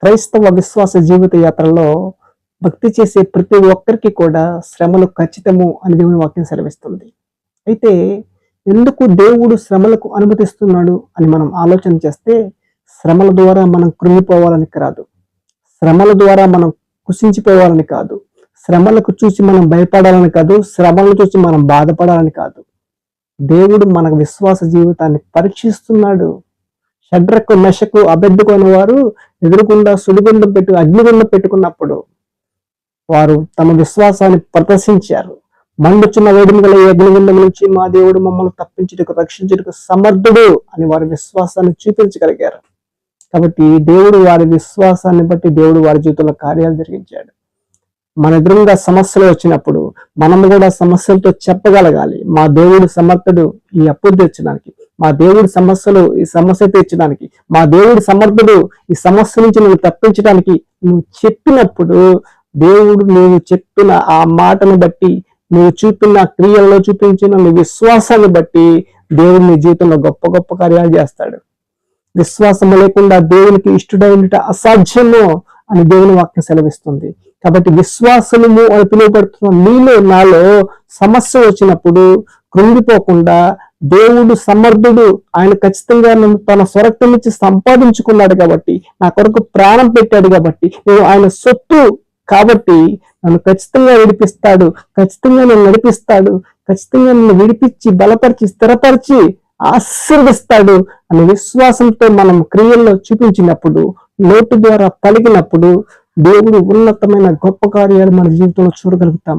క్రైస్తవ విశ్వాస జీవిత యాత్రలో భక్తి చేసే ప్రతి ఒక్కరికి కూడా శ్రమలు ఖచ్చితము అని దేవుని వాక్యం సెలవిస్తుంది. అయితే ఎందుకు దేవుడు శ్రమలకు అనుమతిస్తున్నాడు అని మనం ఆలోచన చేస్తే, శ్రమల ద్వారా మనం కృంగిపోవాలని కాదు, శ్రమల ద్వారా మనం కుసించిపోవాలని కాదు, శ్రమలకు చూసి మనం భయపడాలని కాదు, శ్రమలను చూసి మనం బాధపడాలని కాదు. దేవుడు మన విశ్వాస జీవితాన్ని పరీక్షిస్తున్నాడు. షడ్రకు మెషకు అబెద్దుకు అనే వారు ఎదురుకుండా సుడిగుండం అగ్నిగుండం పెట్టుకున్నప్పుడు వారు తమ విశ్వాసాన్ని ప్రదర్శించారు. మండుచున్న వేడిమి గల ఈ అగ్నిగుండం నుంచి మా దేవుడు మమ్మల్ని తప్పించుటకు రక్షించుటకు సమర్థుడు అని వారి విశ్వాసాన్ని చూపించగలిగారు. కాబట్టి దేవుడు వారి విశ్వాసాన్ని బట్టి దేవుడు వారి జీవితంలో కార్యాలు జరిగించాడు. మన ఎదురుగా సమస్యలు వచ్చినప్పుడు మనం కూడా సమస్యలతో చెప్పగలగాలి, మా దేవుడు సమర్థుడు ఈ అప్పులు తెచ్చడానికి, మా దేవుడు ఈ సమస్య తీర్చడానికి, మా దేవుడు సమర్థుడు ఈ సమస్య నుంచి నువ్వు తప్పించడానికి. నువ్వు చెప్పినప్పుడు దేవుడు నువ్వు చెప్పిన ఆ మాటను బట్టి, నువ్వు చూపిన క్రియల్లో చూపించిన నీ విశ్వాసాన్ని బట్టి దేవుడు నీ జీవితంలో గొప్ప గొప్ప కార్యాలు చేస్తాడు. విశ్వాసం లేకుండా దేవునికి ఇష్టడైనట అసాధ్యము అని దేవుని వాక్యం సెలవిస్తుంది. కాబట్టి విశ్వాసము అని పిలువబడుతున్న నీలో నాలో సమస్య వచ్చినప్పుడు కృంగిపోకుండా, దేవుడు సమర్థుడు, ఆయన ఖచ్చితంగా నన్ను తన స్వరక్తం ఇచ్చి సంపాదించుకున్నాడు కాబట్టి, నా కొరకు ప్రాణం పెట్టాడు కాబట్టి, నేను ఆయన సొత్తు కాబట్టి నన్ను ఖచ్చితంగా విడిపిస్తాడు, ఖచ్చితంగా నన్ను నడిపిస్తాడు, ఖచ్చితంగా నన్ను విడిపించి బలపరిచి స్థిరపరిచి ఆశీర్వదిస్తాడు అనే విశ్వాసంతో మనం క్రియల్లో చూపించినప్పుడు, నోటి ద్వారా పలికినప్పుడు దేవుడు ఉన్నతమైన గొప్ప కార్యాలు మన జీవితంలో చూడగలుగుతాం.